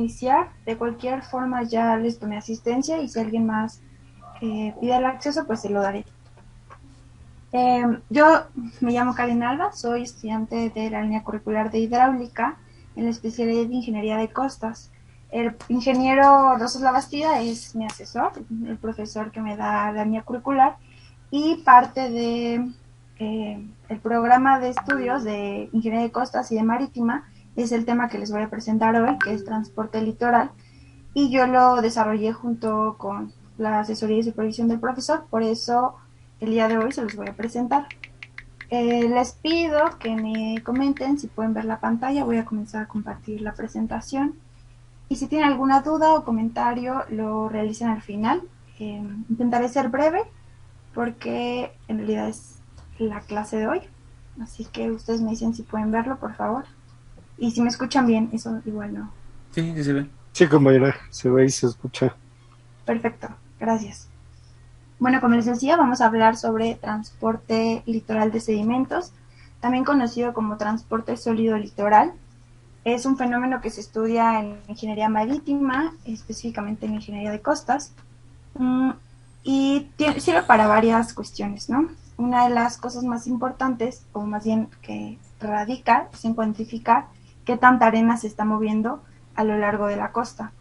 iniciar. De cualquier forma ya les tomé asistencia y si alguien más pide el acceso, pues se lo daré. Yo me llamo Karen Alba, soy estudiante de la línea curricular de hidráulica en la especialidad de ingeniería de costas. El ingeniero Rosas Labastida es mi asesor, el profesor que me da la línea curricular y parte de el programa de estudios de ingeniería de costas y de marítima es el tema que les voy a presentar hoy, que es transporte litoral, y yo lo desarrollé junto con la asesoría y supervisión del profesor, por eso el día de hoy se los voy a presentar. Les pido que me comenten si pueden ver la pantalla, voy a comenzar a compartir la presentación y si tienen alguna duda o comentario lo realicen al final. Intentaré ser breve porque en realidad es la clase de hoy, así que ustedes me dicen si pueden verlo, por favor. Y si me escuchan bien, eso igual no. Sí, sí se ve. Sí, compañera, se ve y se escucha. Perfecto, gracias. Bueno, como les decía, vamos a hablar sobre transporte litoral de sedimentos, también conocido como transporte sólido litoral. Es un fenómeno que se estudia en ingeniería marítima, específicamente en ingeniería de costas, mm, y sirve para varias cuestiones, ¿no? Una de las cosas más importantes, o más bien que radica, es en cuantificar qué tanta arena se está moviendo a lo largo de la costa.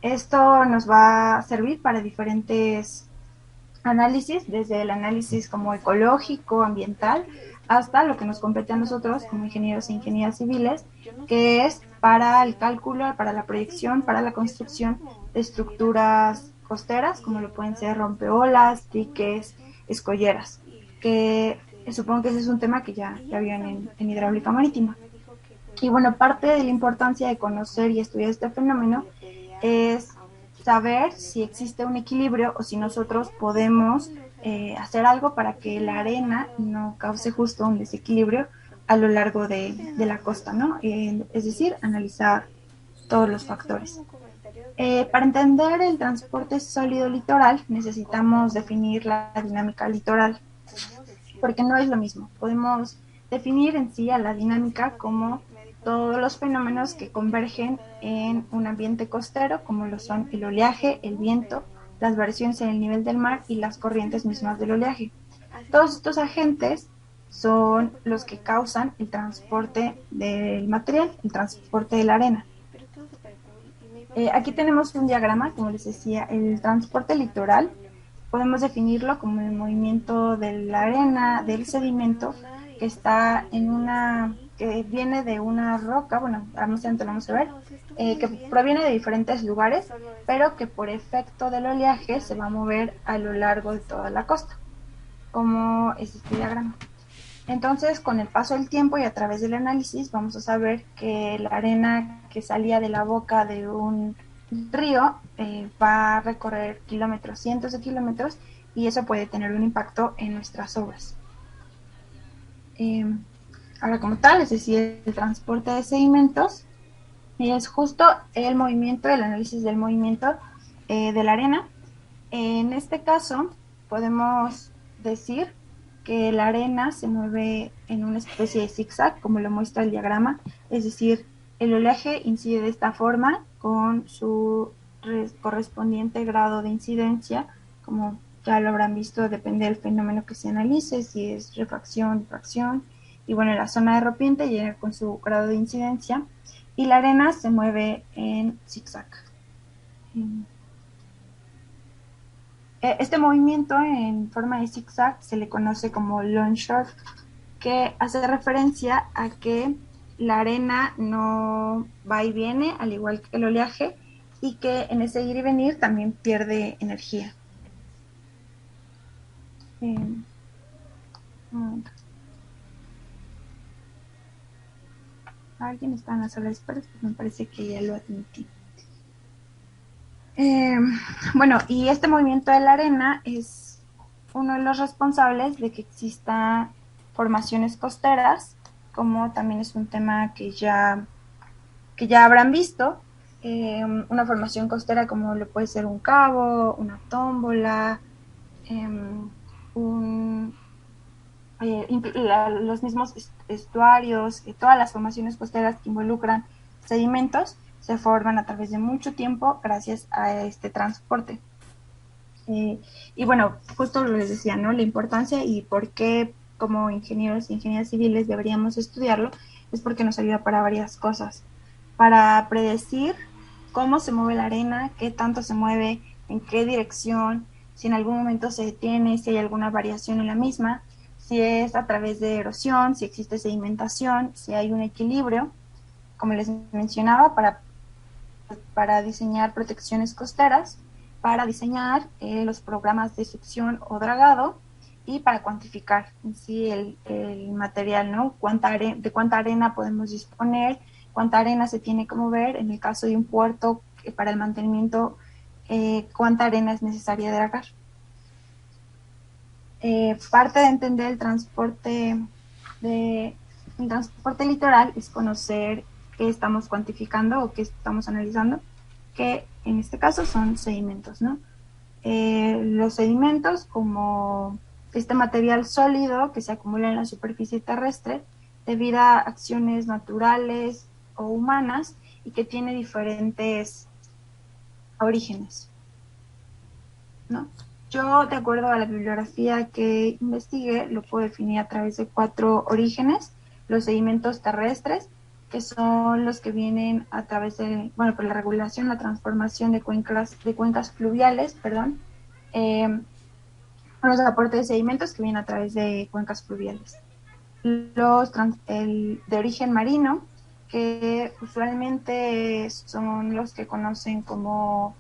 Esto nos va a servir para diferentes análisis, desde el análisis como ecológico, ambiental, hasta lo que nos compete a nosotros como ingenieros e ingenieras civiles, que es para el cálculo, para la proyección, para la construcción de estructuras costeras, como lo pueden ser rompeolas, diques, escolleras, que supongo que ese es un tema que ya vieron en hidráulica marítima. Y bueno, parte de la importancia de conocer y estudiar este fenómeno es saber si existe un equilibrio o si nosotros podemos hacer algo para que la arena no cause justo un desequilibrio a lo largo de la costa, ¿no? Es decir, analizar todos los factores. Para entender el transporte sólido litoral necesitamos definir la dinámica litoral, porque no es lo mismo. Podemos definir en sí a la dinámica como todos los fenómenos que convergen en un ambiente costero, como lo son el oleaje, el viento, las variaciones en el nivel del mar y las corrientes mismas del oleaje. Todos estos agentes son los que causan el transporte del material, el transporte de la arena. Aquí tenemos un diagrama, como les decía, el transporte litoral. Podemos definirlo como el movimiento de la arena, del sedimento, que está en que viene de una roca, bueno, más adelante lo vamos a ver, que proviene de diferentes lugares, pero que por efecto del oleaje se va a mover a lo largo de toda la costa, como es este diagrama. Entonces, con el paso del tiempo y a través del análisis, vamos a saber que la arena que salía de la boca de un río va a recorrer kilómetros, cientos de kilómetros, y eso puede tener un impacto en nuestras obras. Eh, Ahora, como tal, es decir, el transporte de sedimentos es justo el movimiento, el análisis del movimiento de la arena. En este caso, podemos decir que la arena se mueve en una especie de zigzag, como lo muestra el diagrama, es decir, el oleaje incide de esta forma con su correspondiente grado de incidencia, como ya lo habrán visto, depende del fenómeno que se analice, si es refracción, difracción, y bueno, la zona de rompiente llega con su grado de incidencia, y la arena se mueve en zigzag. Este movimiento en forma de zigzag se le conoce como longshore, que hace referencia a que la arena no va y viene, al igual que el oleaje, y que en ese ir y venir también pierde energía. Eh, Alguien está en la sala de espera, pues me parece que ya lo admití. Eh, bueno, y este movimiento de la arena es uno de los responsables de que existan formaciones costeras, como también es un tema que ya habrán visto. Una formación costera como lo puede ser un cabo, una tómbola, eh, un, los mismos estuarios, todas las formaciones costeras que involucran sedimentos, se forman a través de mucho tiempo gracias a este transporte. Y bueno, justo les decía, ¿no? La importancia y por qué como ingenieros e ingenieras civiles deberíamos estudiarlo es porque nos ayuda para varias cosas. Para predecir cómo se mueve la arena, qué tanto se mueve, en qué dirección, si en algún momento se detiene, si hay alguna variación en la misma, si es a través de erosión, si existe sedimentación, si hay un equilibrio, como les mencionaba, para diseñar protecciones costeras, para diseñar los programas de succión o dragado y para cuantificar en sí el material, ¿no? De cuánta arena podemos disponer, cuánta arena se tiene que mover, en el caso de un puerto para el mantenimiento, cuánta arena es necesaria dragar. Parte de entender el transporte litoral es conocer qué estamos cuantificando o qué estamos analizando, que en este caso son sedimentos, ¿no? Los sedimentos, como este material sólido que se acumula en la superficie terrestre debido a acciones naturales o humanas y que tiene diferentes orígenes, ¿no? Yo, de acuerdo a la bibliografía que investigué, lo puedo definir a través de 4 orígenes: los sedimentos terrestres, que son los que vienen a través de, bueno, por la regulación, la transformación de cuencas fluviales, los aportes de sedimentos que vienen a través de cuencas fluviales. De origen marino, que usualmente son los que conocen como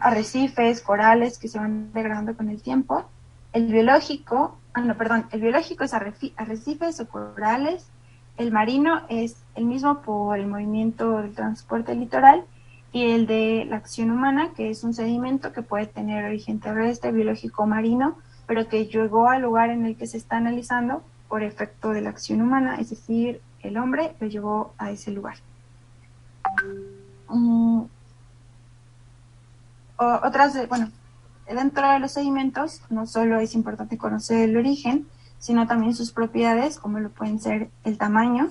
arrecifes, corales que se van degradando con el tiempo. El biológico es arrecifes o corales. El marino es el mismo por el movimiento del transporte litoral, y el de la acción humana, que es un sedimento que puede tener origen terrestre, biológico o marino, pero que llegó al lugar en el que se está analizando por efecto de la acción humana, es decir, el hombre lo llevó a ese lugar. Dentro de los sedimentos no solo es importante conocer el origen, sino también sus propiedades, como lo pueden ser el tamaño.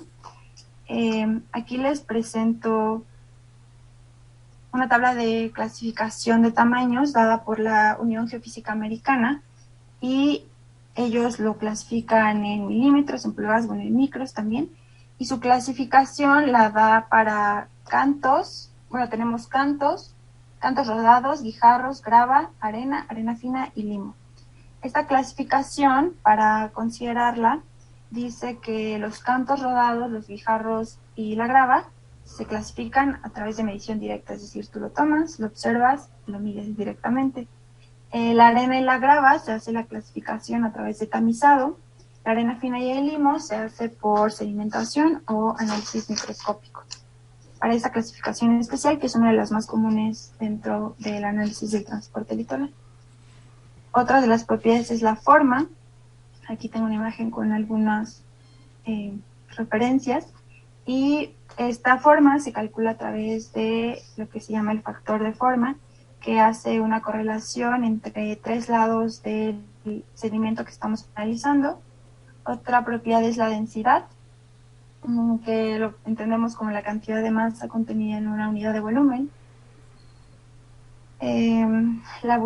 Aquí les presento una tabla de clasificación de tamaños dada por la Unión Geofísica Americana, y ellos lo clasifican en milímetros, en pulgadas, bueno, en micros también, y su clasificación la da para cantos. Bueno, tenemos cantos rodados, guijarros, grava, arena fina y limo. Esta clasificación, para considerarla, dice que los cantos rodados, los guijarros y la grava se clasifican a través de medición directa, es decir, tú lo tomas, lo observas, lo mides directamente. La arena y la grava se hace la clasificación a través de tamizado. La arena fina y el limo se hace por sedimentación o análisis microscópico. Para esta clasificación en especial, que es una de las más comunes dentro del análisis del transporte litoral. Otra de las propiedades es la forma. Aquí tengo una imagen con algunas referencias, y esta forma se calcula a través de lo que se llama el factor de forma, que hace una correlación entre 3 lados del sedimento que estamos analizando. Otra propiedad es la densidad, que lo entendemos como la cantidad de masa contenida en una unidad de volumen. La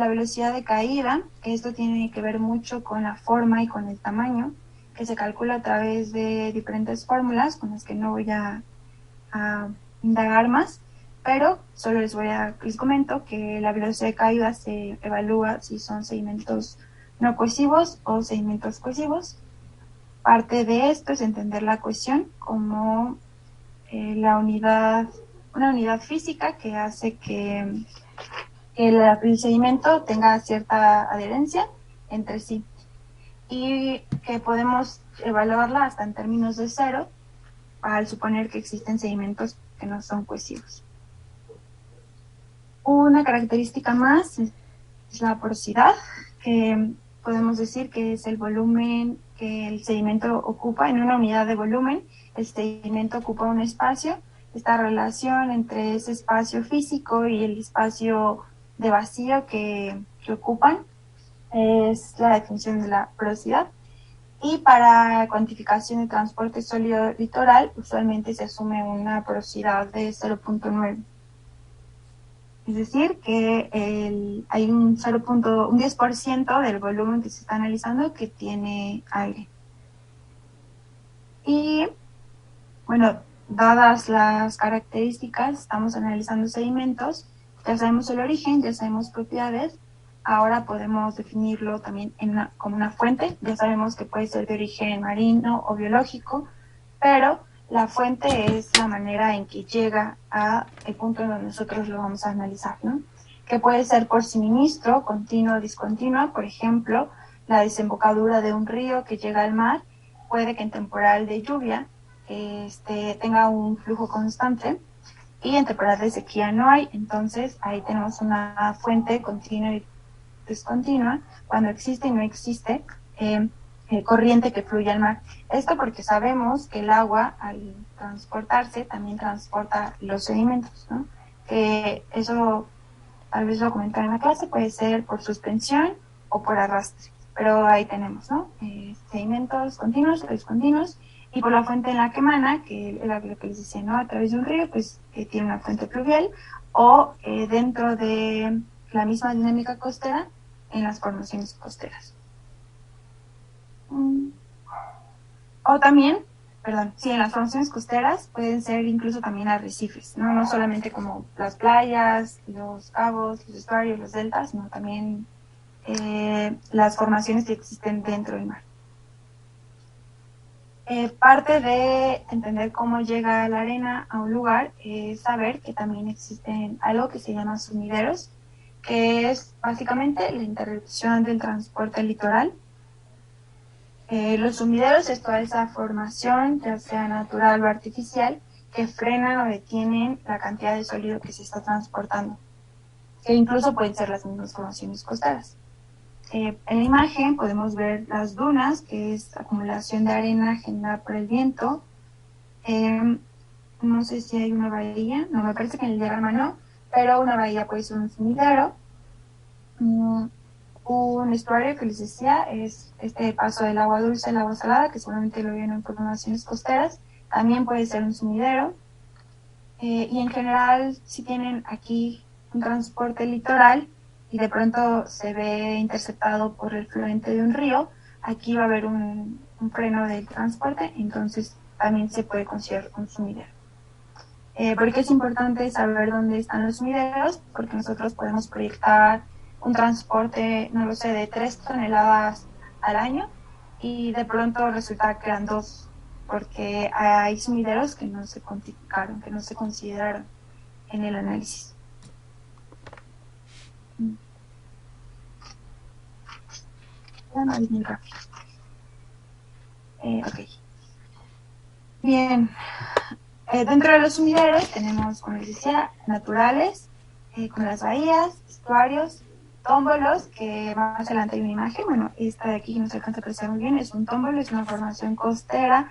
velocidad de caída, que esto tiene que ver mucho con la forma y con el tamaño, que se calcula a través de diferentes fórmulas con las que no voy a indagar más, pero solo les comento que la velocidad de caída se evalúa si son sedimentos no cohesivos o sedimentos cohesivos. Parte de esto es entender la cohesión como una unidad física que hace que el sedimento tenga cierta adherencia entre sí, y que podemos evaluarla hasta en términos de cero al suponer que existen sedimentos que no son cohesivos. Una característica más es la porosidad, que podemos decir que es el volumen que el sedimento ocupa en una unidad de volumen. El sedimento ocupa un espacio. Esta relación entre ese espacio físico y el espacio de vacío que ocupan es la definición de la porosidad. Y para cuantificación de transporte sólido litoral, usualmente se asume una porosidad de 0.9. Es decir, que hay un 10% del volumen que se está analizando que tiene aire. Y, bueno, dadas las características, estamos analizando sedimentos, ya sabemos el origen, ya sabemos propiedades, ahora podemos definirlo también como una fuente, ya sabemos que puede ser de origen marino o biológico, pero la fuente es la manera en que llega a el punto en donde nosotros lo vamos a analizar, ¿no? Que puede ser por suministro, continuo o discontinuo, por ejemplo, la desembocadura de un río que llega al mar, puede que en temporal de lluvia tenga un flujo constante, y en temporada de sequía no hay, entonces ahí tenemos una fuente continua y discontinua, cuando existe y no existe corriente que fluye al mar. Esto porque sabemos que el agua, al transportarse, también transporta los sedimentos, ¿no? Eso tal vez lo comentar en la clase, puede ser por suspensión o por arrastre, pero ahí tenemos, ¿no? Sedimentos continuos o discontinuos, y por la fuente en la que emana, que era lo que les decía, ¿no? A través de un río, pues tiene una fuente pluvial, o dentro de la misma dinámica costera, en las formaciones costeras. O también, perdón, sí, en las formaciones costeras pueden ser incluso también arrecifes, ¿no? No solamente como las playas, los cabos, los estuarios, los deltas, sino también las formaciones que existen dentro del mar. Parte de entender cómo llega la arena a un lugar es saber que también existen algo que se llama sumideros, que es básicamente la interrupción del transporte litoral. Los sumideros es toda esa formación, ya sea natural o artificial, que frenan o detienen la cantidad de sólido que se está transportando, que incluso pueden ser las mismas formaciones costeras. En la imagen podemos ver las dunas, que es acumulación de arena generada por el viento. No sé si hay una bahía, no, me parece que en el diagrama no, pero una bahía puede ser un sumidero. Un estuario que les decía es este paso del agua dulce al agua salada, que seguramente lo vieron en formaciones costeras, también puede ser un sumidero. Y en general, si tienen aquí un transporte litoral y de pronto se ve interceptado por el fluente de un río, aquí va a haber un freno del transporte, entonces también se puede considerar un sumidero. ¿Por qué es importante saber dónde están los sumideros? Porque nosotros podemos proyectar un transporte, no lo sé, de 3 toneladas al año, y de pronto resulta que eran 2, porque hay sumideros que no se cuantificaron, que no se consideraron en el análisis. Ok. Bien. Dentro de los sumideros tenemos, como les decía, naturales, con las bahías, estuarios, tómbolos, que más adelante hay una imagen. Bueno, esta de aquí que no se alcanza a apreciar muy bien es un tómbolo, es una formación costera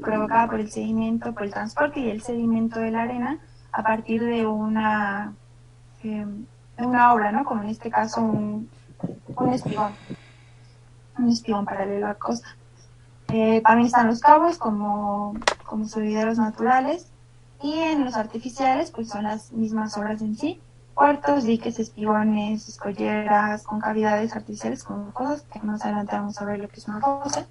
provocada por el sedimento, por el transporte y el sedimento de la arena a partir de una obra, ¿no? Como en este caso un espigón paralelo a la costa. También están los cabos como sumideros naturales, y en los artificiales pues son las mismas obras en sí, puertos, diques, espigones, escolleras, con cavidades artificiales, como cosas que más adelante vamos a ver lo que es una fosa.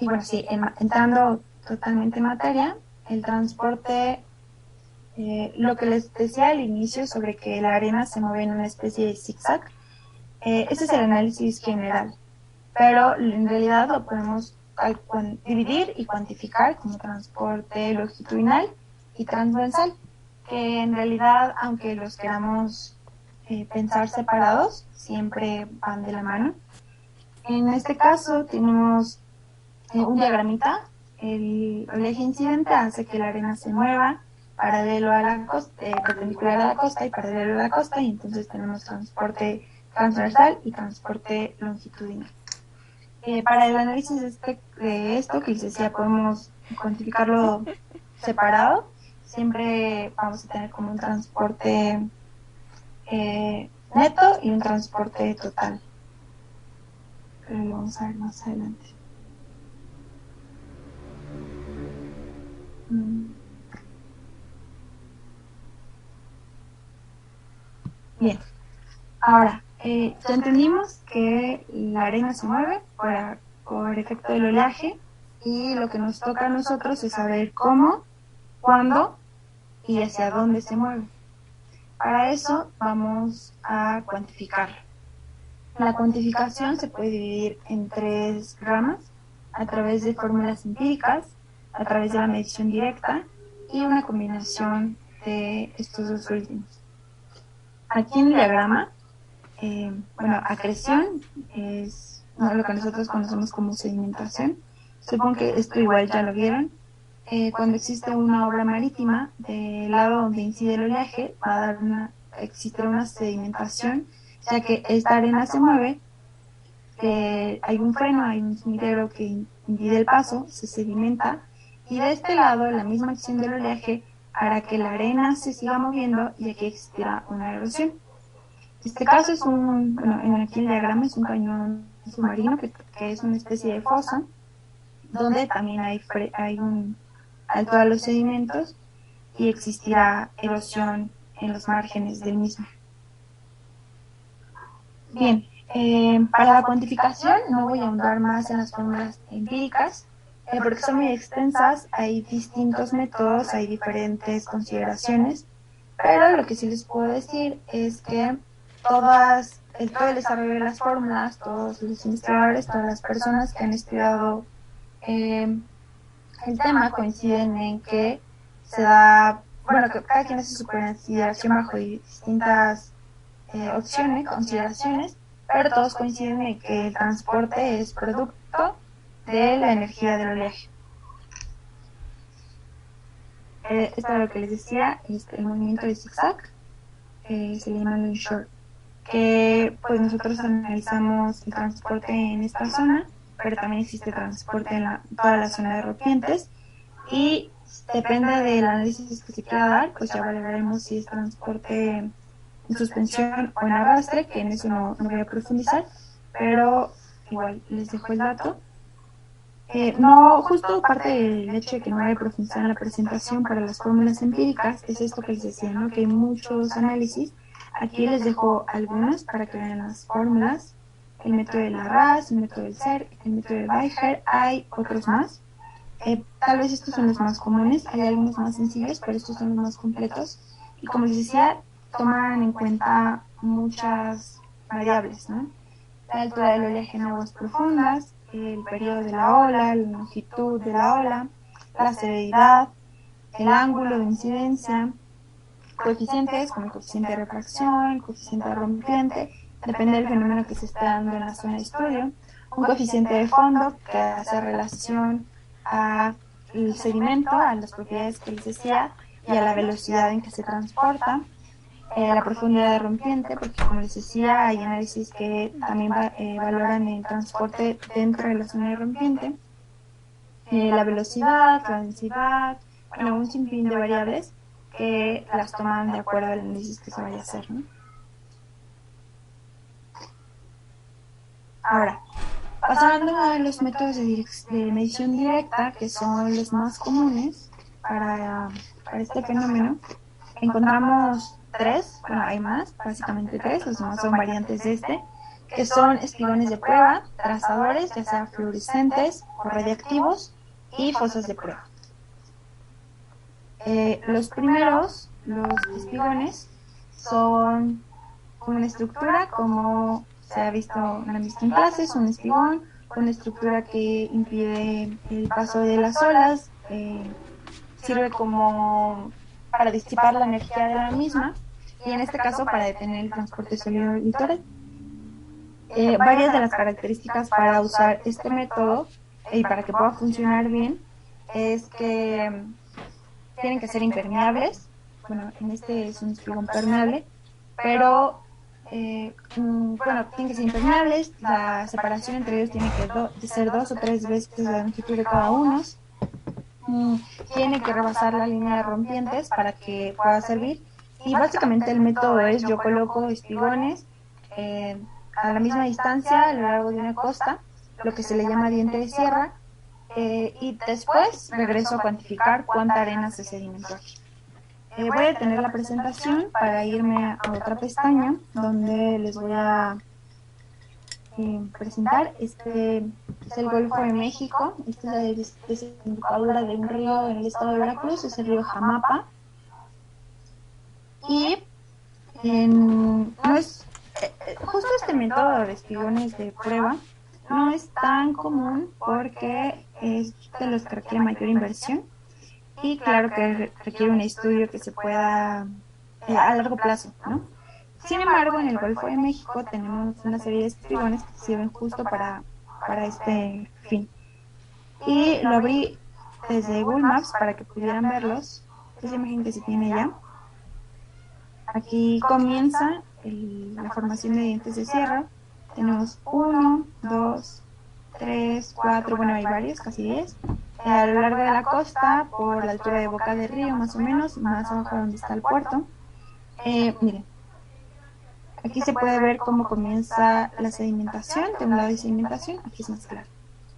Y bueno, sí, entrando totalmente en materia, el transporte, lo que les decía al inicio sobre que la arena se mueve en una especie de zigzag, ese es el análisis general, pero en realidad lo podemos dividir y cuantificar como transporte longitudinal y transversal, que en realidad, aunque los queramos pensar separados, siempre van de la mano. En este caso tenemos un diagramita. El eje incidente hace que la arena se mueva paralelo a la costa, perpendicular a la costa y paralelo a la costa, y entonces tenemos transporte transversal y transporte longitudinal. Para el análisis de esto que les decía, podemos cuantificarlo separado. Siempre vamos a tener como un transporte neto y un transporte total. pero lo vamos a ver más adelante. Bien, ahora, ya entendimos que la arena se mueve por efecto del oleaje y lo que nos toca a nosotros es saber cómo, cuándo y hacia dónde se mueve. Para eso vamos a cuantificarlo. La cuantificación se puede dividir en 3 ramas, a través de fórmulas empíricas, a través de la medición directa y una combinación de estos dos últimos. Aquí en el diagrama, acreción es lo que nosotros conocemos como sedimentación. Supongo que esto igual ya lo vieron. Cuando existe una obra marítima, del lado donde incide el oleaje, va a existir una sedimentación, ya que esta arena se mueve, hay un freno, hay un sumidero que impide el paso, se sedimenta, y de este lado la misma acción del oleaje hará que la arena se siga moviendo y aquí existirá una erosión. Este caso es aquí el diagrama es un cañón submarino que es una especie de fosa, donde también hay un alto a los sedimentos y existirá erosión en los márgenes del mismo. Bien, para la cuantificación no voy a ahondar más en las fórmulas empíricas, porque son muy extensas, hay distintos métodos, hay diferentes consideraciones, pero lo que sí les puedo decir es que todo el desarrollo de las fórmulas, todos los investigadores, todas las personas que han estudiado el tema coinciden en que se da, que cada quien hace su consideración bajo distintas consideraciones, pero todos coinciden en que el transporte es producto de la energía del oleaje. Esto es lo que les decía, el movimiento de zigzag, se le llama el short, que pues nosotros analizamos el transporte en esta zona, pero también existe transporte en toda la zona de rompientes, y depende del análisis que se quiera dar, pues ya valoraremos si es transporte en suspensión o en arrastre, que en eso no voy a profundizar, pero igual les dejo el dato. Justo parte del hecho de que no voy a profundizar en la presentación para las fórmulas empíricas es esto que les decía, ¿no? Que hay muchos análisis. Aquí les dejo algunos para que vean las fórmulas. El método de Larraz, el método del CERC, el método de Weijer, hay otros más. Tal vez estos son los más comunes, hay algunos más sencillos, pero estos son los más completos. Y como les decía, toman en cuenta muchas variables, ¿no? La altura del oleaje en aguas profundas, el periodo de la ola, la longitud de la ola, la severidad, el ángulo de incidencia, coeficientes como el coeficiente de refracción, el coeficiente de rompiente, depende del fenómeno que se está dando en la zona de estudio, un coeficiente de fondo que hace relación al sedimento, a las propiedades que les decía y a la velocidad en que se transporta, la profundidad de rompiente, porque como les decía, hay análisis que también valoran el transporte dentro de la zona de rompiente, la velocidad, la densidad, un sinfín de variables que las toman de acuerdo al análisis que se vaya a hacer, ¿no? Ahora, pasando a los métodos de medición directa, que son los más comunes para este fenómeno, encontramos 3, hay más, básicamente 3, los demás son variantes de este, que son espigones de prueba, trazadores, ya sea fluorescentes o radiactivos, y fosas de prueba. Los primeros, los espigones, son una estructura, como se ha visto en clases, un espigón, una estructura que impide el paso de las olas, sirve como para disipar la energía de la misma y en este caso para detener el transporte sólido litoral. Varias de las características para usar este método y para que pueda funcionar bien es que tienen que ser impermeables. En este es un espigón permeable, pero tienen que ser impermeables. La separación entre ellos tiene que ser 2 o 3 veces la longitud de cada uno. Tiene que rebasar la línea de rompientes para que pueda servir, y básicamente el método es: yo coloco espigones a la misma distancia a lo largo de una costa, lo que se le llama diente de sierra, y después regreso a cuantificar cuánta arena se sedimentó aquí. Voy a detener la presentación para irme a otra pestaña donde les voy a presentar. Este es el Golfo de México. Esta es la desembocadura de un río en el estado de Veracruz, es el río Jamapa. Y no es justo este método de espigones de prueba no es tan común porque es de los que requiere mayor inversión y claro que requiere un estudio que se pueda a largo plazo, ¿no? Sin embargo, en el Golfo de México tenemos una serie de espigones que sirven justo para este fin. Y lo abrí desde Google Maps para que pudieran verlos. Esa imagen que se tiene ya. Aquí comienza la formación de dientes de sierra. Tenemos 1, 2, 3, 4, bueno, hay varios, casi 10. A lo largo de la costa, por la altura de Boca del Río, más o menos, más abajo donde está el puerto. Miren, aquí se puede ver cómo comienza la sedimentación. De un lado hay sedimentación, aquí es más claro.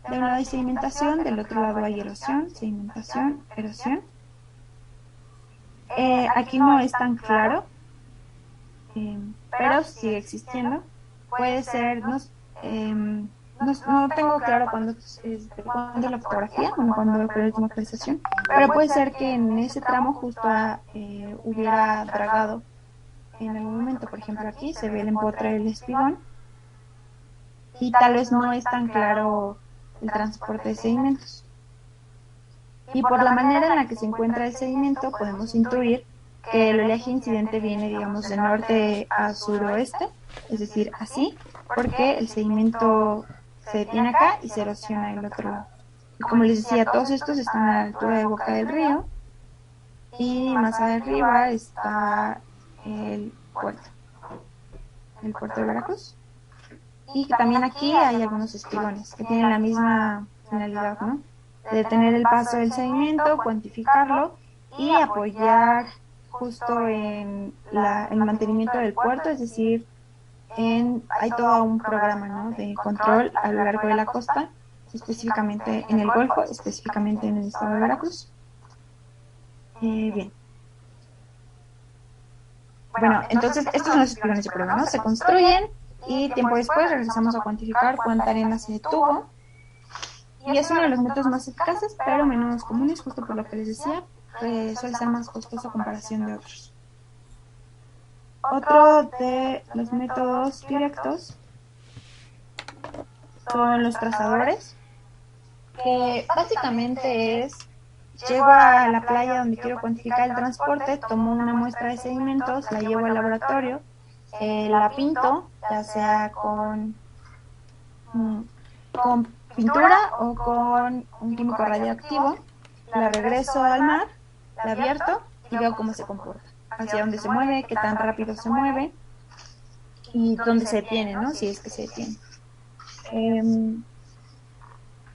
De un lado hay sedimentación, del otro lado hay erosión, sedimentación, erosión. Aquí no es tan claro, pero sigue existiendo. Puede ser, no tengo claro cuándo es la fotografía, cuándo fue la última actualización, pero puede ser que en ese tramo justo hubiera dragado en algún momento. Por ejemplo, aquí se ve el empotre del espigón y tal vez no es tan claro el transporte de sedimentos. Y por la manera en la que se encuentra el sedimento podemos intuir que el oleaje incidente viene, digamos, de norte a suroeste, es decir, así, porque el sedimento se detiene acá y se erosiona el otro lado. Y como les decía, todos estos están a la altura de Boca del Río y más arriba está el puerto de Veracruz. Y que también aquí hay algunos espigones que tienen la misma finalidad, ¿no? De detener el paso del sedimento, cuantificarlo y apoyar justo en el mantenimiento del puerto, es decir, hay todo un programa, ¿no?, de control a lo largo de la costa, específicamente en el Golfo, específicamente en el estado de Veracruz. Bien. Bueno, entonces estos son los espigones de prueba, ¿no? Se construyen y tiempo después regresamos a cuantificar cuánta arena se detuvo. Y es uno de los métodos más eficaces, pero menos comunes, justo por lo que les decía, suele ser más costoso a comparación de otros. Otro de los métodos directos son los trazadores, que básicamente llego a la playa donde quiero cuantificar el transporte, tomo una muestra de sedimentos, la llevo al laboratorio, la pinto, ya sea con pintura o con un químico radioactivo, la regreso al mar, la abierto y veo cómo se comporta, hacia dónde se mueve, qué tan rápido se mueve y dónde se detiene, ¿no?, si es que se detiene.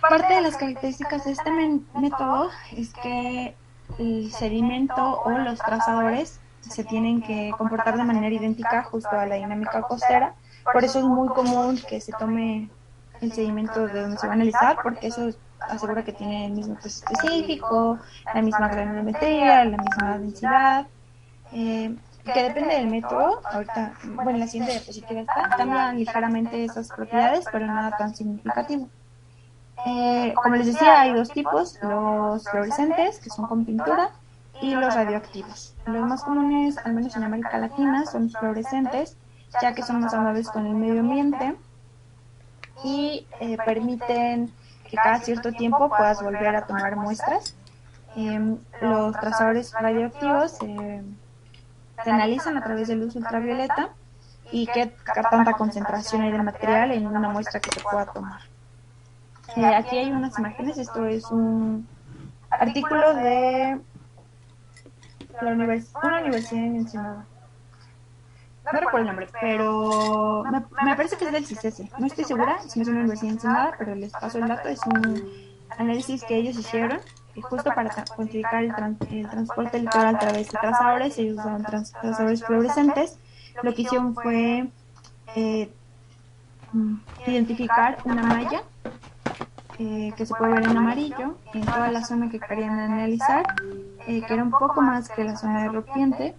Parte de las características de este método es que el sedimento o los trazadores se tienen que comportar de manera idéntica justo a la dinámica costera. Por eso es muy común que se tome el sedimento de donde se va a analizar, porque eso asegura que tiene el mismo peso específico, la misma granulometría, la misma densidad, que depende del método. Ahorita, bueno, en la siguiente diapositiva cambian ligeramente esas propiedades, pero nada tan significativo. Como les decía, hay dos tipos: los fluorescentes, que son con pintura, y los radioactivos. Los más comunes, al menos en América Latina, son los fluorescentes, ya que son más amables con el medio ambiente y permiten que cada cierto tiempo puedas volver a tomar muestras. Los trazadores radioactivos se analizan a través de luz ultravioleta y qué tanta concentración hay del material en una muestra que se pueda tomar. Aquí hay unas imágenes. Esto es un artículo de una universidad en Ensenada. No recuerdo el nombre, pero me parece que es del CICESE. No estoy segura si no es una universidad en Ensenada, pero les paso el dato. Es un análisis que ellos hicieron justo para cuantificar el transporte litoral a través de trazadores. Ellos usaron trazadores fluorescentes. Lo que hicieron fue identificar una malla que se puede ver en amarillo en toda la zona que querían analizar, que era un poco más que la zona de rompiente.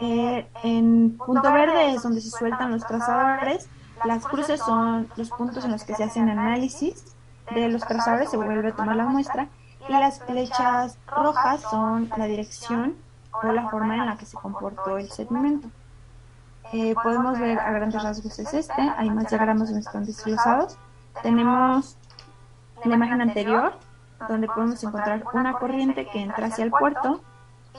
En punto verde es donde se sueltan los trazadores. Las cruces son los puntos en los que se hacen análisis de los trazadores, se vuelve a tomar la muestra. Y las flechas rojas son la dirección o la forma en la que se comportó el sedimento. Podemos ver a grandes rasgos es este, hay más diagramas donde están desglosados. Tenemos la imagen anterior, donde podemos encontrar una corriente que entra hacia el puerto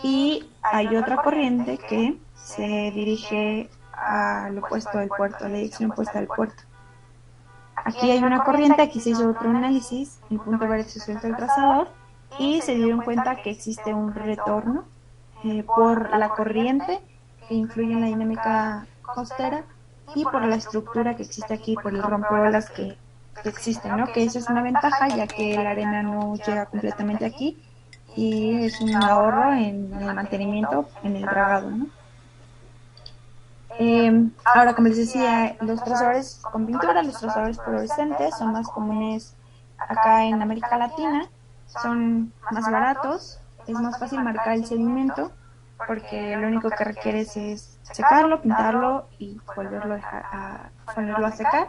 y hay otra corriente que se dirige al opuesto del puerto, a la dirección opuesta del puerto. Aquí hay una corriente, aquí se hizo otro análisis, en punto verde se suelta el trazador y se dieron cuenta que existe un retorno por la corriente que influye en la dinámica costera y por la estructura que existe aquí, por el rompeolas que existe, ¿no? Que eso es una ventaja ya que la arena no llega completamente aquí y es un ahorro en el mantenimiento, en el dragado, ¿no? Ahora, como les decía, los trazadores con pintura, los trazadores fluorescentes son más comunes acá en América Latina, son más baratos, es más fácil marcar el sedimento porque lo único que requieres es secarlo, pintarlo y volverlo a secar.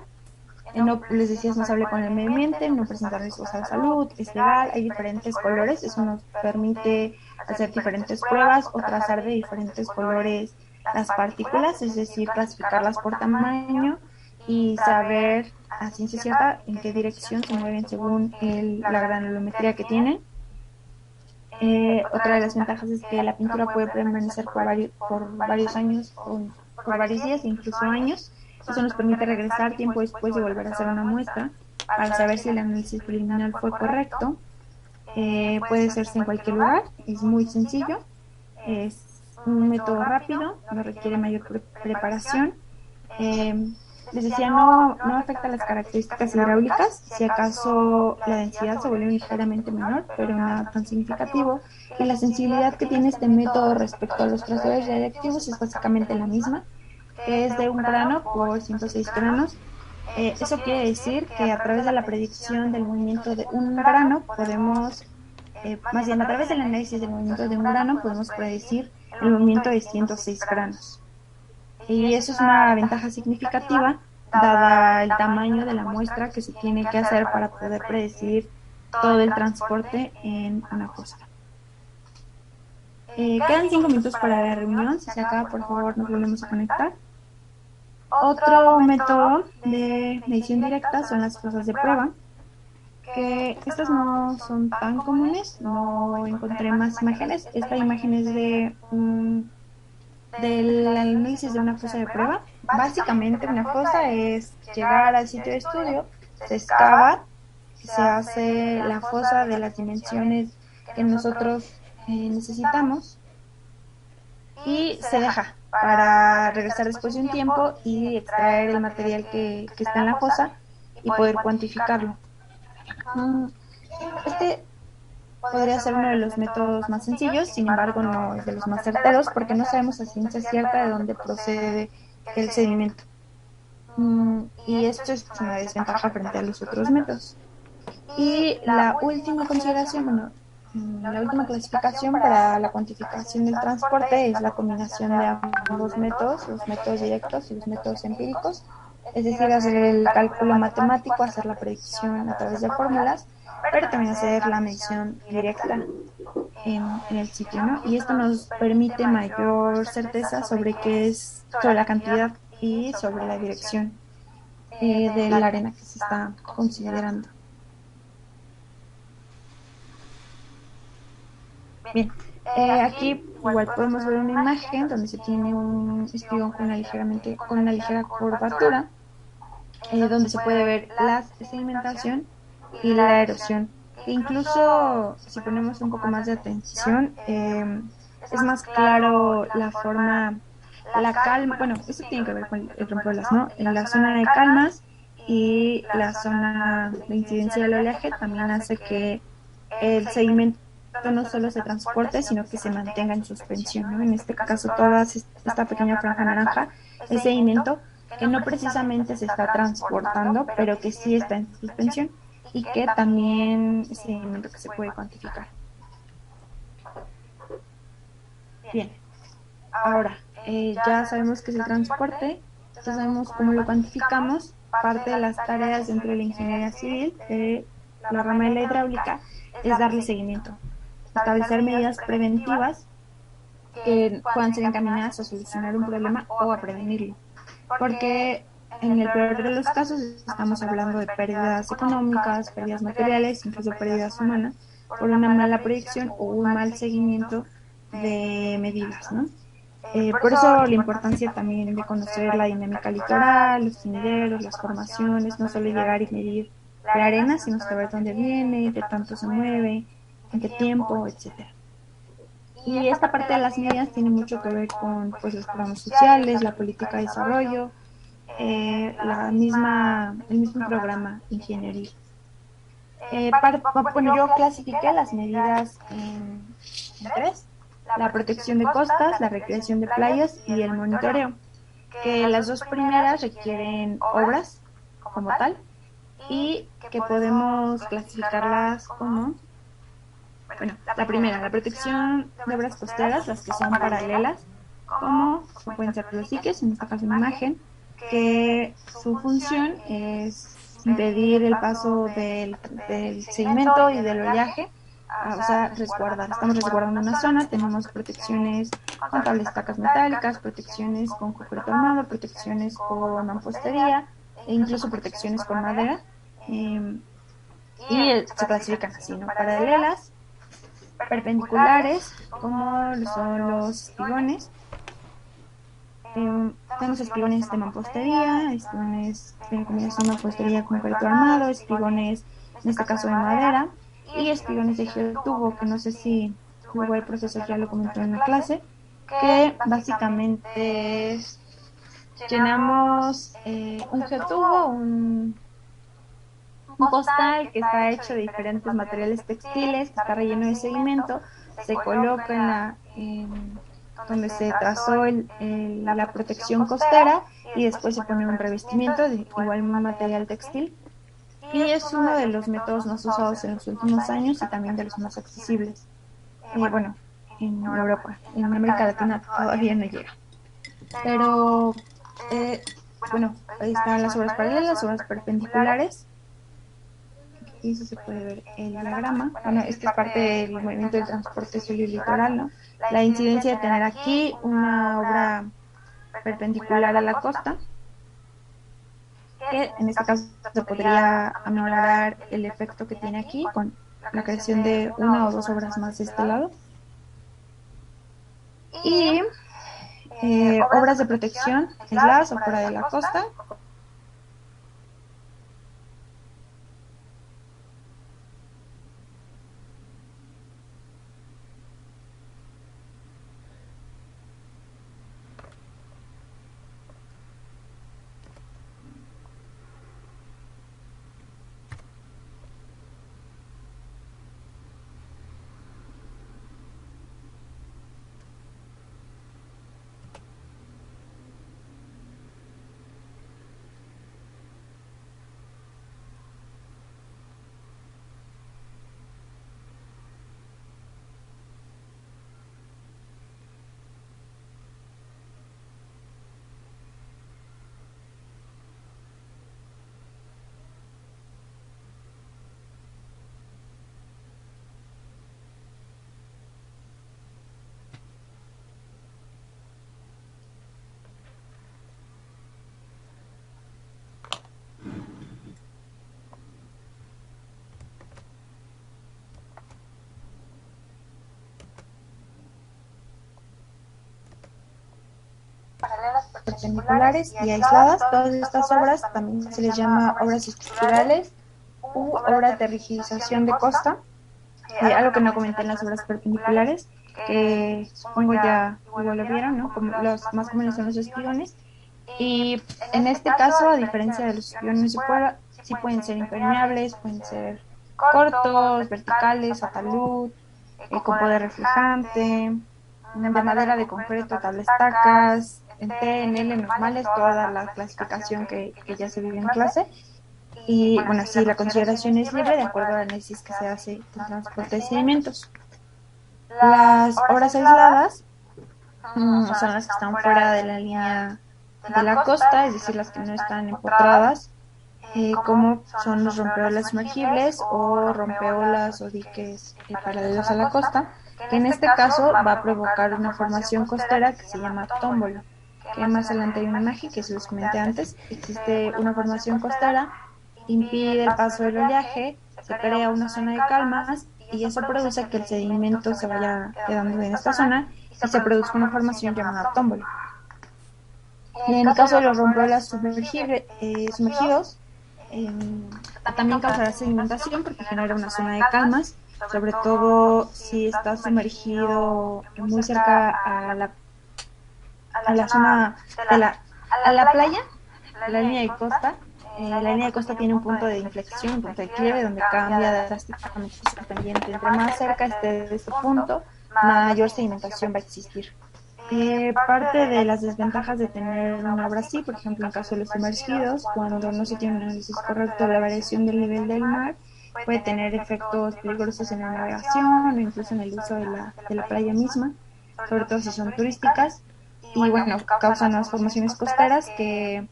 No, les decía, es más amable con el medio ambiente, no presenta riesgos a la salud, es legal, hay diferentes colores, eso nos permite hacer diferentes pruebas o trazar de diferentes colores las partículas, es decir, clasificarlas por tamaño y saber a ciencia cierta en qué dirección se mueven según la granulometría que tienen. Otra de las ventajas es que la pintura puede permanecer por varios años o por varios días, incluso años. Eso nos permite regresar tiempo después de volver a hacer una muestra para saber si el análisis preliminar fue correcto. Puede hacerse en cualquier lugar, es muy sencillo, es un método rápido, no requiere mayor preparación. Les decía, no afecta las características hidráulicas, si acaso la densidad se vuelve ligeramente menor, pero nada tan significativo. Y la sensibilidad que tiene este método respecto a los trazadores radiactivos es básicamente la misma, que es de 1 grano por 106 granos. Eso quiere decir que a través de la predicción del movimiento de un grano podemos, más bien a través del análisis del movimiento de un grano podemos predecir el movimiento de 106 granos. Y eso es una ventaja significativa dada el tamaño de la muestra que se tiene que hacer para poder predecir todo el transporte en una fosa. Quedan 5 minutos para la reunión, si se acaba por favor nos volvemos a conectar. Otro método de medición directa son las fosas de prueba, que estas no son tan comunes, no encontré más imágenes. Esta imagen es del análisis de una fosa de prueba. Básicamente una fosa es llegar al sitio de estudio, se excava, se hace la fosa de las dimensiones que nosotros necesitamos y se deja para regresar después de un tiempo y extraer el material que está en la fosa y poder cuantificarlo. Este podría ser uno de los métodos más sencillos, sin embargo no es de los más certeros porque no sabemos a ciencia cierta de dónde procede el sedimento. Y esto es una desventaja frente a los otros métodos. Y la última consideración, bueno, la última clasificación para la cuantificación del transporte es la combinación de ambos métodos, los métodos directos y los métodos empíricos, es decir, hacer el cálculo matemático, hacer la predicción a través de fórmulas, pero también hacer la medición directa en el sitio, ¿no? Y esto nos permite mayor certeza sobre sobre la cantidad y sobre la dirección de la arena que se está considerando. Bien, aquí igual podemos ver una imagen donde se tiene un espigón con una ligera curvatura, donde se puede ver la sedimentación y la erosión. E incluso si ponemos un poco más de atención, es más claro la forma, la calma, bueno, eso tiene que ver con el rompeolas, ¿no? En la zona de calmas y la zona de incidencia del oleaje también hace que el sedimento no solo se transporte, sino que se mantenga en suspensión, ¿no? En este caso, toda esta pequeña franja naranja es sedimento que no precisamente se está transportando, pero que sí está en suspensión y que también es sedimento que se puede cuantificar. Bien, ahora ya sabemos que es el transporte, ya sabemos cómo lo cuantificamos. Parte de las tareas dentro de la ingeniería civil de la rama de la hidráulica es darle seguimiento, establecer medidas preventivas que puedan ser encaminadas a solucionar un problema o a prevenirlo. Porque en el peor de los casos estamos hablando de pérdidas económicas, pérdidas materiales, incluso pérdidas humanas, por una mala proyección o un mal seguimiento de medidas, ¿no? Por eso la importancia también de conocer la dinámica litoral, los sinideros, las formaciones, no solo llegar y medir la arena, sino saber dónde viene, qué tanto se mueve, en qué tiempo, etcétera. Y esta parte de las medidas tiene mucho que ver con pues, los programas sociales, la política de desarrollo, el mismo programa ingenieril. Bueno, yo clasifiqué las medidas en tres: la protección de costas, la recreación de playas y el monitoreo, que las dos primeras requieren obras como tal y que podemos clasificarlas como, bueno, la primera, la protección de obras costeras, las que son paralelas, como pueden ser los diques, en este caso una imagen, que su función es impedir el paso del sedimento y del oleaje, o sea, resguardar. Estamos resguardando una zona, tenemos protecciones con tablas estacas metálicas, protecciones con concreto armado, protecciones con mampostería e incluso protecciones con madera. Y se clasifican así, ¿no? Paralelas, perpendiculares, como son los espigones. Tenemos espigones de mampostería, espigones de combinación de mampostería con concreto armado, espigones, en este caso de madera, y espigones de geotubo, que no sé si luego el profesor ya lo comentó en la clase, que básicamente es, llenamos un geotubo, un costal que está hecho de diferentes materiales textiles, que está relleno de sedimento, se coloca donde se trazó la protección costera y después se pone un revestimiento de igual material textil. Y es uno de los métodos más usados en los últimos años y también de los más accesibles. Bueno, en Europa, en América Latina todavía no llega. Pero, bueno, ahí están las obras paralelas, las obras perpendiculares. Aquí se puede ver el diagrama. Bueno, esta es parte del movimiento del transporte litoral, ¿no? La incidencia de tener aquí una obra perpendicular a la costa, que en este caso se podría aminorar el efecto que tiene aquí con la creación de una o dos obras más de este lado. Y obras de protección aisladas o fuera de la costa. Perpendiculares y aisladas. Todas estas obras también se les llama obras estructurales u obras de rigidización de costa. Algo que no comenté en las obras perpendiculares, que supongo ya igual lo vieron, ¿no? Como los más comunes son los espigones. Y en este caso, a diferencia de los espiones de fuera, sí pueden ser impermeables, pueden ser cortos, verticales, a talud, con poder reflejante, de madera, de concreto, tablas tacas, en T, en L normales, toda la clasificación que ya se vive en clase. Y bueno, sí, la consideración es libre de acuerdo al análisis que se hace del transporte de sedimentos. Las obras aisladas son las que están fuera de la línea de la costa, es decir, las que no están empotradas, como son los rompeolas sumergibles o rompeolas o diques paralelos a la costa, que en este caso va a provocar una formación costera que se llama tómbolo, que más adelante hay una imagen que se los comenté antes. Existe una formación costera, impide el paso del oleaje, se crea una zona de calmas y eso produce que el sedimento se vaya quedando en esta zona y se produzca una formación llamada tómbolo. En el caso de los rompeolas sumergidos, eh, también causará sedimentación porque genera una zona de calmas, sobre todo si está sumergido muy cerca a la zona de a la playa, la línea de costa. La línea de costa tiene un punto de inflexión, un punto de quiebre, donde cambia drásticamente su pendiente. Entre más cerca esté de este punto, mayor sedimentación va a existir. Parte de las desventajas de tener una obra así, por ejemplo, en caso de los sumergidos, cuando no se tiene un análisis correcto de la variación del nivel del mar, puede tener efectos peligrosos en la navegación o incluso en el uso de la playa misma, sobre todo si son turísticas, y bueno, causan las formaciones costeras que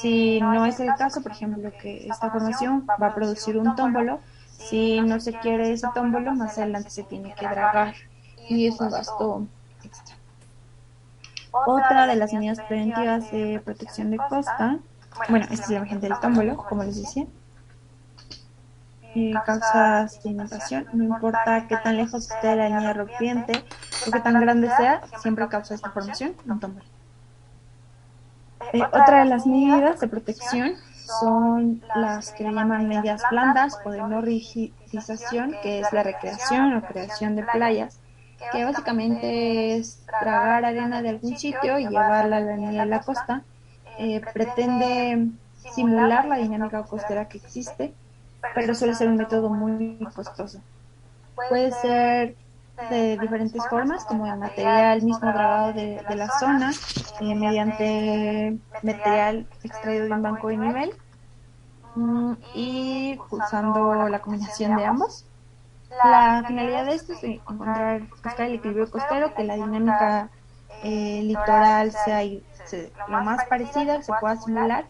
si no es el caso, por ejemplo, que esta formación va a producir un tómbolo, si no se quiere ese tómbolo, más adelante se tiene que dragar y es un gasto extra. Otra de las medidas preventivas de protección de costa, bueno, esta es la imagen del tómbolo, como les decía, causa sedimentación, no importa qué tan lejos esté de la línea rompiente o qué tan grande sea, siempre causa esta formación, un tómbolo. Otra de las medidas de protección son las que le llaman medidas blandas o de no rigidización, que es la recreación o creación de playas, que básicamente es tragar arena de algún sitio y llevarla a la línea de la costa. Pretende simular la dinámica costera que existe, pero suele ser un método muy costoso. Puede ser de diferentes formas, como el material mismo dragado de la zona, mediante material extraído de un banco de nivel y usando la combinación de ambos. La finalidad de esto es encontrar, buscar el equilibrio costero, que la dinámica litoral sea lo más parecida, se pueda simular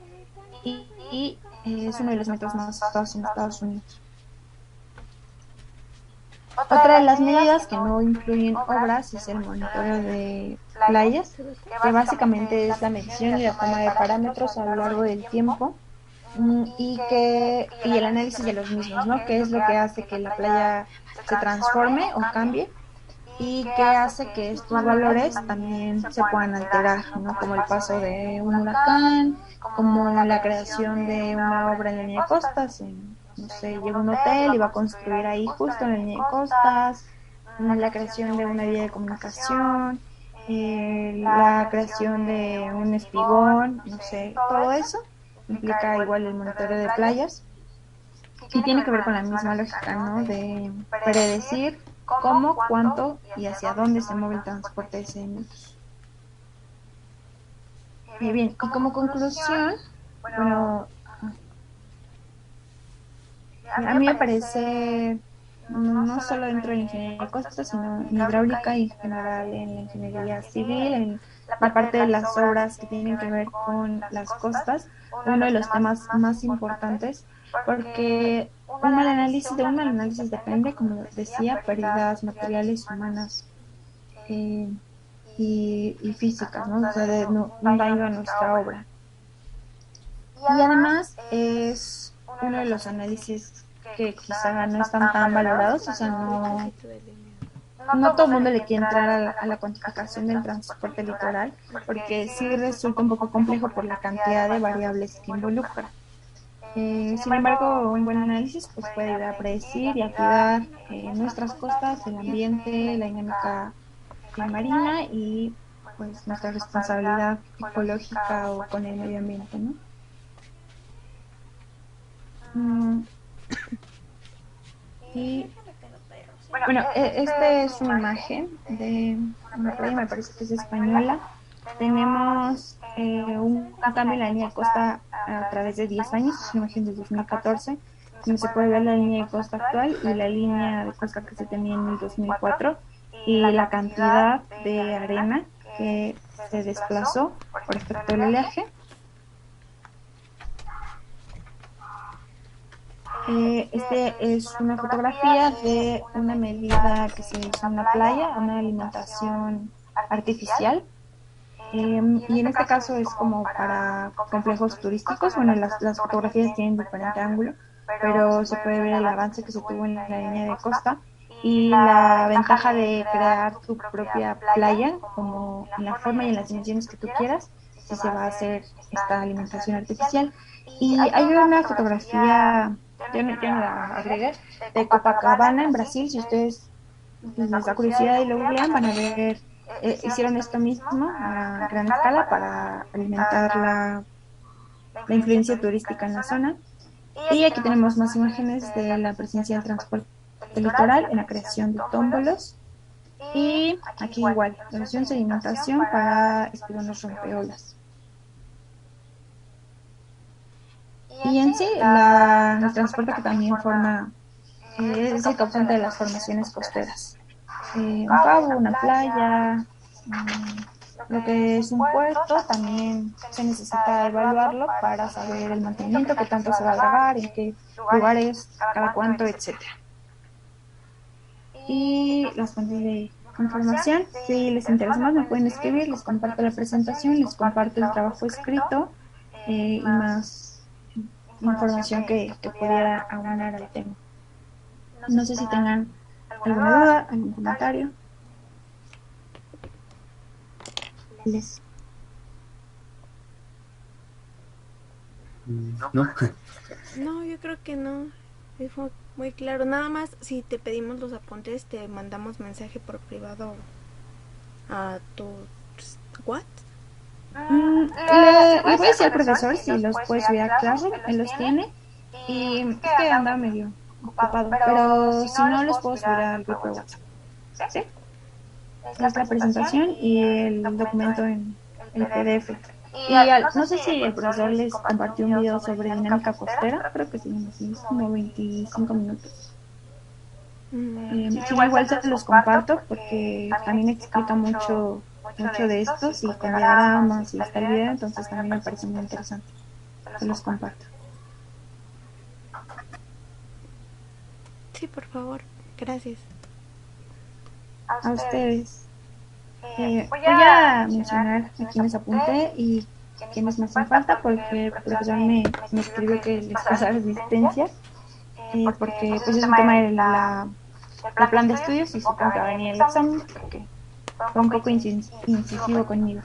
y es uno de los métodos más usados en Estados Unidos. Otra de las medidas que no incluyen obras es el monitoreo de playas, que básicamente es la medición y la toma de parámetros a lo largo del tiempo y el análisis de los mismos, ¿no? ¿Qué es lo que hace que la playa se transforme o cambie? Y qué hace que estos valores también se puedan alterar, ¿no? Como el paso de un huracán, como la creación de una obra en la línea de costas, no sé, llega un hotel y va a construir ahí justo en la línea de costas, la creación de una vía de comunicación, la creación de un espigón, no sé, todo eso implica igual el monitoreo de playas y tiene que ver con la misma lógica, ¿no? De predecir cómo, cuánto y hacia dónde se mueve el transporte de sedimentos. Bien, y como conclusión, bueno, a mí me parece, no solo dentro de la ingeniería de costas, sino en hidráulica y en general en la ingeniería civil, en la parte de las obras que tienen que ver con las costas, uno de los temas más importantes, porque de un mal análisis depende, como decía, pérdidas materiales, humanas eh, y físicas, ¿no? O sea, de un daño a nuestra obra. Y además es uno de los análisis que quizá no están tan valorados, o sea, no todo el mundo le quiere entrar a la cuantificación del transporte litoral, porque sí resulta un poco complejo por la cantidad de variables que involucra. Sin embargo, un buen análisis pues, puede ayudar a predecir y a cuidar nuestras costas, el ambiente, la dinámica marina y pues nuestra responsabilidad ecológica o con el medio ambiente, ¿no? Mm, y Bueno, esta es una imagen de una playa, me parece que es española. Tenemos un cambio en la línea de costa a través de 10 años, es una imagen de 2014, donde se puede ver la línea de costa actual y la línea de costa que se tenía en el 2004 y la cantidad de arena que se desplazó por efecto del oleaje. Este es una fotografía de una medida que se hizo en la playa, una alimentación artificial. Y en este caso es como para complejos turísticos. Bueno, las fotografías tienen diferente ángulo, pero se puede ver el avance que se tuvo en la línea de costa y la ventaja de crear tu propia playa, como en la forma y en las dimensiones que tú quieras, si se va a hacer esta alimentación artificial. Y hay una fotografía, yo no la agregué, de Copacabana en Brasil. Si ustedes les da curiosidad y lo googlean, van a ver, hicieron esto mismo a gran escala para alimentar la influencia turística en la zona. Y aquí tenemos más imágenes de la presencia del transporte litoral en la creación de tómbolos. Y aquí igual, erosión, sedimentación para espigones rompeolas. Y en sí, el transporte que también forma, es el causante de las formaciones costeras. Un cabo, una playa, lo que es un puerto, también se necesita evaluarlo para saber el mantenimiento, qué tanto se va a grabar, en qué lugares, cada cuánto, etcétera. Y las fuentes de información, si les interesa más me pueden escribir, les comparto la presentación, les comparto el trabajo escrito y más información que pudiera aunar al tema. No sé si tengan alguna duda, algún comentario. Les... ¿No? No, yo creo que no. Fue muy claro. Nada más, si te pedimos los apuntes, te mandamos mensaje por privado a tu ¿what? Le voy a decir al profesor si los puede subir a Classroom, él los tiene. Y es que anda medio ocupado, pero si no, los puedo subir al grupo de WhatsApp. ¿Sí? Es la presentación y el documento en el PDF. Y no sé si el profesor les compartió un video sobre dinámica costera, creo que sí, es como 25 minutos. Si no, igual se los comparto porque también explica mucho de esto, y con diagramas y está el video, entonces también me parece muy interesante. Se los comparto. Sí, por favor. Gracias. A ustedes. Voy a mencionar a quienes apunté y quienes me hacen falta porque el profesor me escribió que les pasara asistencia porque pues es un tema del plan de estudios y supongo que va a venir el examen porque fue un poco incisivo conmigo.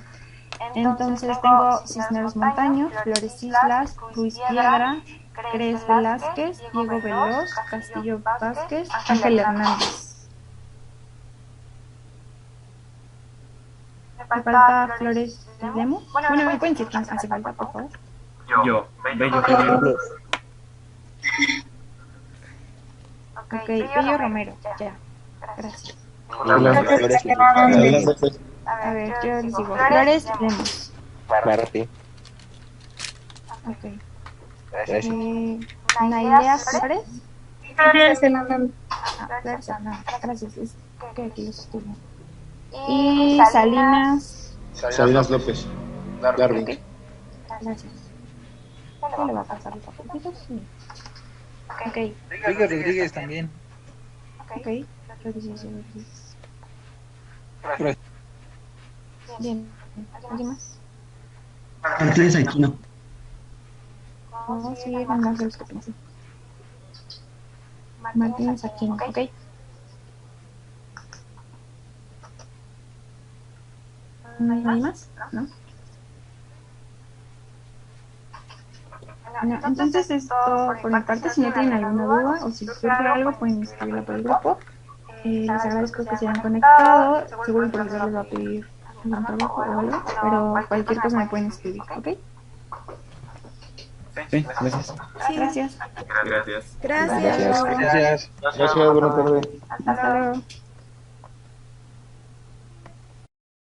Entonces tengo Cisneros Montaño, Flores Islas, Ruiz Piedra, Cres Velázquez, Diego Veloz, Castillo Vázquez, Ángel Hernández. Me falta Flores Lemo. Bueno, ¿me pueden decir quién hace falta, por favor? Yo, Bello Romero. Ok, Bello Romero, ya. Gracias. A ver, yo les digo, Flores Lemos. Martí. Ok. Nailea Flores. Flores Hernández. Flores Hernández, gracias. Es que aquí los estudio. Y Salinas López. Darwin. Okay. Gracias. ¿Qué le va a pasar los apuntitos? Sí. Ok. Rigo Rodríguez también. Ok. Rodríguez. Bien. ¿Alguien más? Martínez Aquino. No, sí, eran más de los que pensé. Martínez Aquino, ok. ¿No hay más? ¿No? Bueno, entonces esto por mi parte, si no tienen alguna duda o si surge algo pueden escribirla por el grupo. Les agradezco que se hayan conectado, seguro el profesor les va a pedir un trabajo o algo, pero cualquier cosa me pueden escribir, ¿ok? Sí, gracias. Sí. Gracias. Gracias. Gracias. Gracias. Gracias, buena tarde. Hasta luego.